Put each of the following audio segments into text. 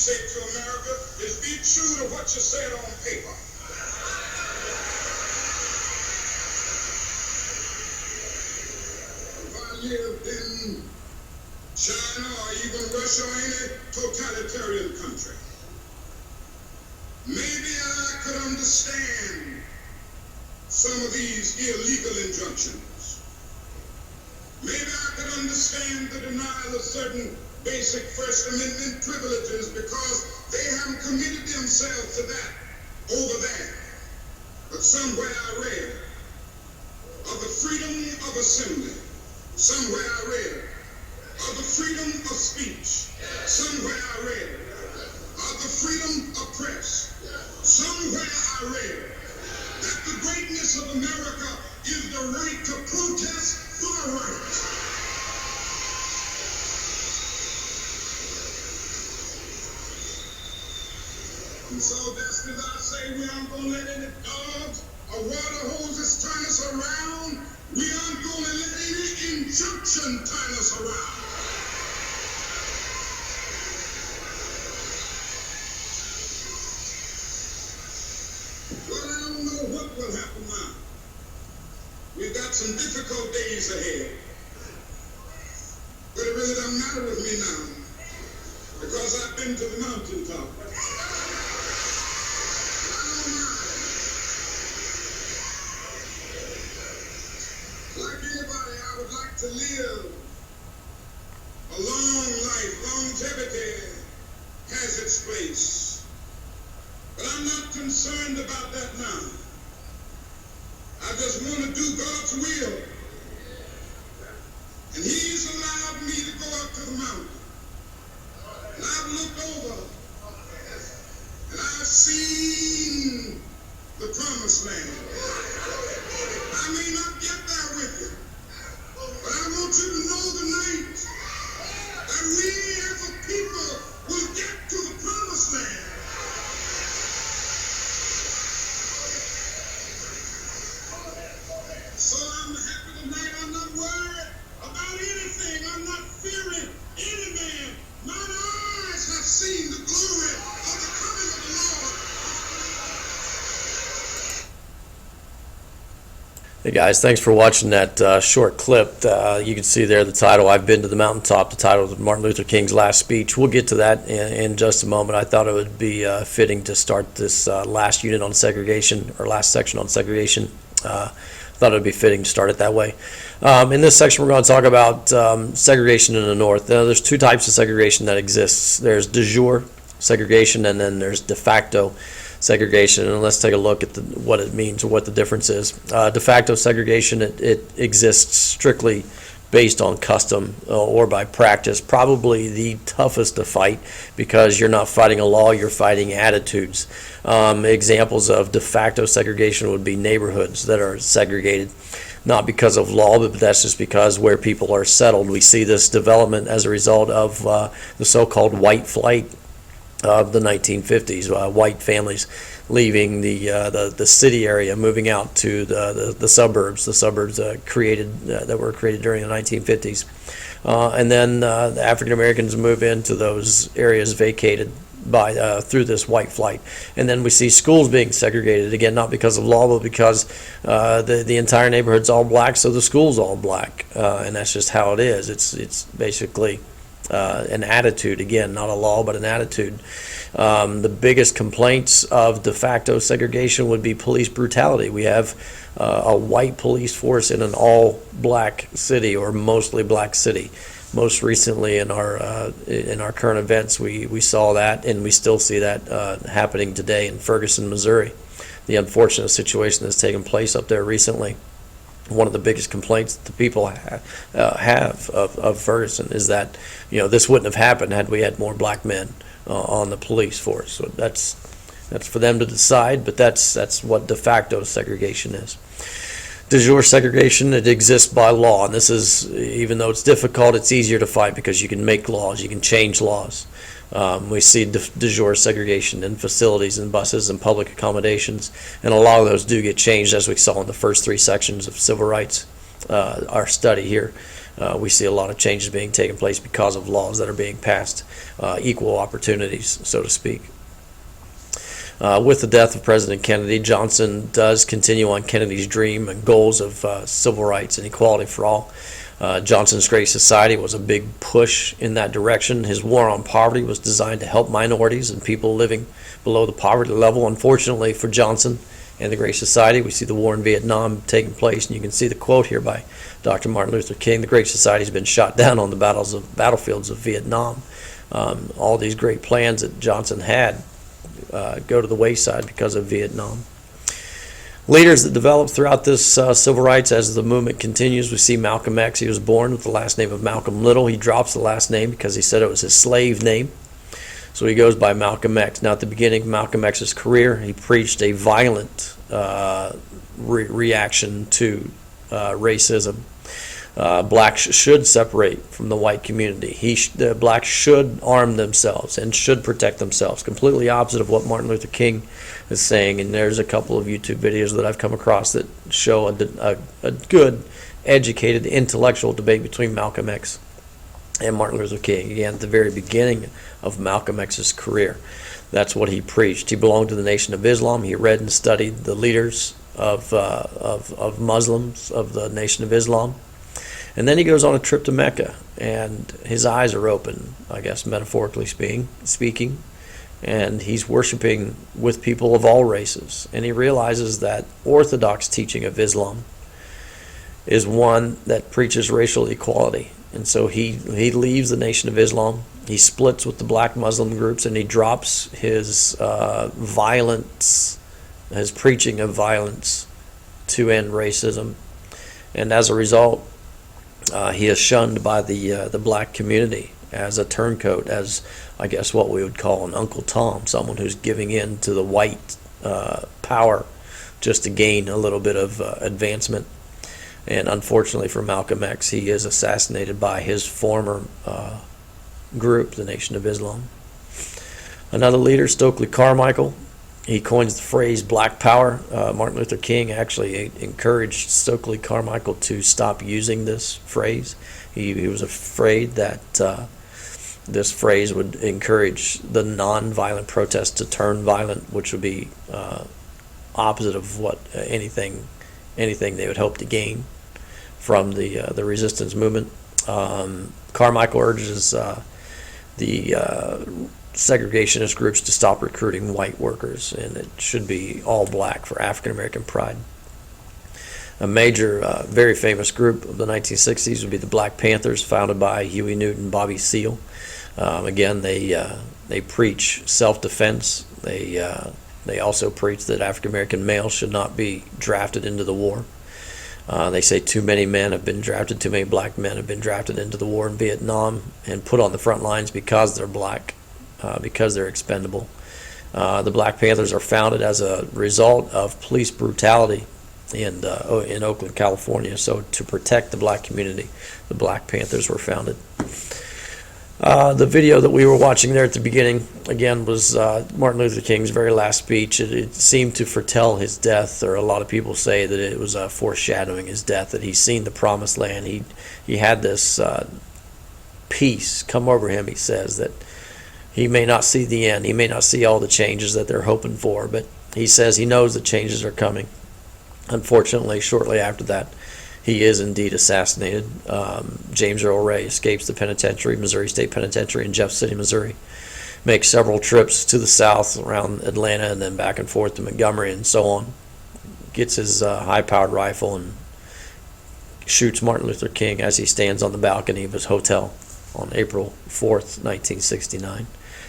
say to America is be true to what you said on paper. If I lived in China or even Russia or any totalitarian country, maybe I could understand some of these illegal injunctions. Maybe I could understand the denial of certain basic First Amendment privileges because they haven't committed themselves to that over there. But somewhere I read of the freedom of assembly. Somewhere I read of the freedom of speech. Somewhere I read of the freedom of press. Somewhere I read that the greatness of America is the right to protest for a right. And so just as I say we aren't going to let any dogs or water hoses turn us around, we aren't going to let any injunction turn us around. Well, I don't know what will happen now. We've got some difficult days ahead. But it really doesn't matter with me now, because I've been to the mountaintop. Like anybody, I would like to live a long life. Longevity has its place. But I'm not concerned about that now. I just want to do God's will. And He's allowed me to go up to the mountain. And I've looked over and I've seen the promised land. I may not get there with you, but I want you to know tonight that we as a people will get to the promised land. So I'm happy tonight. I'm not worried about anything. I'm not fearing any man. Mine eyes have seen the glory of the coming of the Lord. Hey guys, thanks for watching that short clip. You can see there the title, I've Been to the Mountaintop, the title of Martin Luther King's last speech. We'll get to that in just a moment. I thought it would be fitting to start this last unit on segregation, or last section on segregation. Thought it would be fitting to start it that way. In this section, we're going to talk about segregation in the North. There's two types of segregation that exists. There's de jure segregation, and then there's de facto segregation. And let's take a look at what it means, or what the difference is. De facto segregation, it exists strictly based on custom or by practice. Probably the toughest to fight, because you're not fighting a law, you're fighting attitudes. Examples of de facto segregation would be neighborhoods that are segregated, not because of law, but that's just because where people are settled. We see this development as a result of the so-called white flight of the 1950s. White families leaving the city area, moving out to the suburbs. The suburbs that were created during the 1950s, and then the African Americans move into those areas vacated by through this white flight. And then we see schools being segregated, again not because of law, but because the entire neighborhood's all black, so the school's all black, and that's just how it is. It's basically an attitude, again, not a law, but an attitude. The biggest complaints of de facto segregation would be police brutality. We have a white police force in an all-black city, or mostly black city. Most recently in our current events, we saw that, and we still see that happening today in Ferguson, Missouri. The unfortunate situation that's taken place up there recently. One of the biggest complaints that the people have of Ferguson is that, this wouldn't have happened had we had more black men on the police force. So that's for them to decide, but that's what de facto segregation is. De jure segregation, it exists by law, and this is, even though it's difficult, it's easier to fight because you can make laws, you can change laws. We see de jure segregation in facilities and buses and public accommodations, and a lot of those do get changed, as we saw in the first three sections of civil rights. our study here, we see a lot of changes being taken place because of laws that are being passed, equal opportunities, so to speak. With the death of President Kennedy, Johnson does continue on Kennedy's dream and goals of civil rights and equality for all. Johnson's Great Society was a big push in that direction. His war on poverty was designed to help minorities and people living below the poverty level. Unfortunately for Johnson and the Great Society, we see the war in Vietnam taking place, and you can see the quote here by Dr. Martin Luther King: "The Great Society has been shot down on the battlefields of Vietnam." All these great plans that Johnson had go to the wayside because of Vietnam. Leaders that developed throughout this civil rights as the movement continues, we see Malcolm X. He was born with the last name of Malcolm Little. He drops the last name because he said it was his slave name. So he goes by Malcolm X. Now, at the beginning of Malcolm X's career, he preached a violent reaction to racism. Blacks should separate from the white community. The blacks should arm themselves and should protect themselves. Completely opposite of what Martin Luther King is saying. And there's a couple of YouTube videos that I've come across that show a good, educated, intellectual debate between Malcolm X and Martin Luther King. Again, at the very beginning of Malcolm X's career, that's what he preached. He belonged to the Nation of Islam. He read and studied the leaders of Muslims of the Nation of Islam. And then he goes on a trip to Mecca, and his eyes are open, I guess, metaphorically speaking, and he's worshiping with people of all races. And he realizes that orthodox teaching of Islam is one that preaches racial equality. And so he leaves the Nation of Islam, he splits with the black Muslim groups, and he drops his violence, his preaching of violence to end racism. And as a result, he is shunned by the black community as a turncoat, as I guess what we would call an Uncle Tom, someone who's giving in to the white power just to gain a little bit of advancement. And unfortunately for Malcolm X, he is assassinated by his former group, the Nation of Islam. Another leader, Stokely Carmichael, he coins the phrase Black Power. Martin Luther King actually encouraged Stokely Carmichael to stop using this phrase. He was afraid that this phrase would encourage the non-violent protest to turn violent, which would be opposite of what anything they would hope to gain from the resistance movement. Carmichael urges the segregationist groups to stop recruiting white workers, and it should be all black for African American pride. A major, very famous group of the 1960s would be the Black Panthers, founded by Huey Newton and Bobby Seale. Again, they preach self-defense. They also preach that African American males should not be drafted into the war. They say too many men have been drafted, too many black men have been drafted into the war in Vietnam and put on the front lines because they're black. Because they're expendable. The Black Panthers are founded as a result of police brutality in Oakland, California. So to protect the black community, the Black Panthers were founded. The video that we were watching there at the beginning, again, was Martin Luther King's very last speech. It seemed to foretell his death, or a lot of people say that it was foreshadowing his death, that he's seen the promised land. He had this peace come over him, he says, that he may not see the end. He may not see all the changes that they're hoping for, but he says he knows the changes are coming. Unfortunately, shortly after that, he is indeed assassinated. James Earl Ray escapes the penitentiary, Missouri State Penitentiary in Jeff City, Missouri, makes several trips to the south around Atlanta and then back and forth to Montgomery and so on, gets his high-powered rifle and shoots Martin Luther King as he stands on the balcony of his hotel on April 4th, 1969.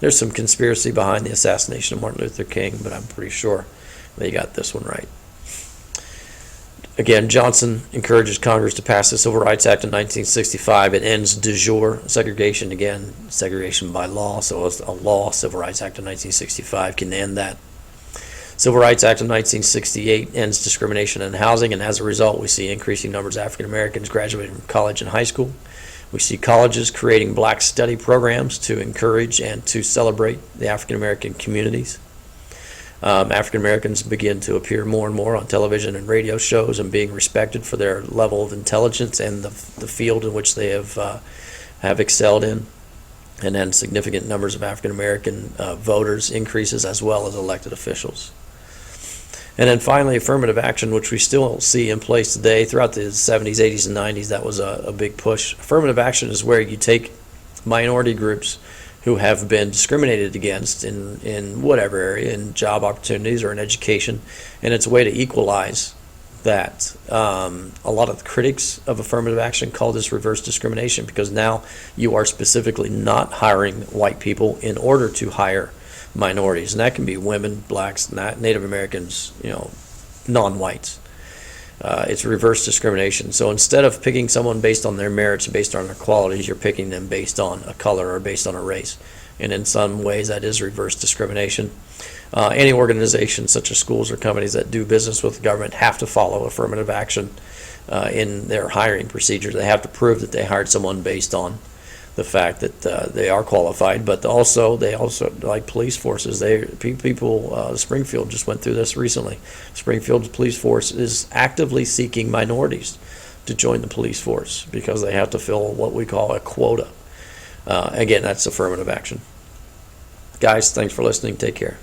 There's some conspiracy behind the assassination of Martin Luther King, but I'm pretty sure they got this one right. Again, Johnson encourages Congress to pass the Civil Rights Act of 1965. It ends de jure segregation. Again, segregation by law, so it's a law. Civil Rights Act of 1965 can end that. Civil Rights Act of 1968 ends discrimination in housing, and as a result, we see increasing numbers of African Americans graduating from college and high school. We see colleges creating black study programs to encourage and to celebrate the African American communities. African Americans begin to appear more and more on television and radio shows and being respected for their level of intelligence and the field in which they have excelled in. And then significant numbers of African American voters increases, as well as elected officials. And then finally, affirmative action, which we still see in place today. Throughout the 70s, 80s, and 90s, that was a big push. Affirmative action is where you take minority groups who have been discriminated against in whatever area, in job opportunities or in education, and it's a way to equalize that. A lot of the critics of affirmative action call this reverse discrimination, because now you are specifically not hiring white people in order to hire minorities, and that can be women, blacks, Native Americans, non-whites. It's reverse discrimination. So instead of picking someone based on their merits, based on their qualities, you're picking them based on a color or based on a race. And in some ways, that is reverse discrimination. Any organization, such as schools or companies that do business with the government, have to follow affirmative action in their hiring procedures. They have to prove that they hired someone based on the fact that they are qualified, but they also like police forces. Springfield just went through this recently. Springfield's police force is actively seeking minorities to join the police force because they have to fill what we call a quota. Again, that's affirmative action. Guys, thanks for listening. Take care.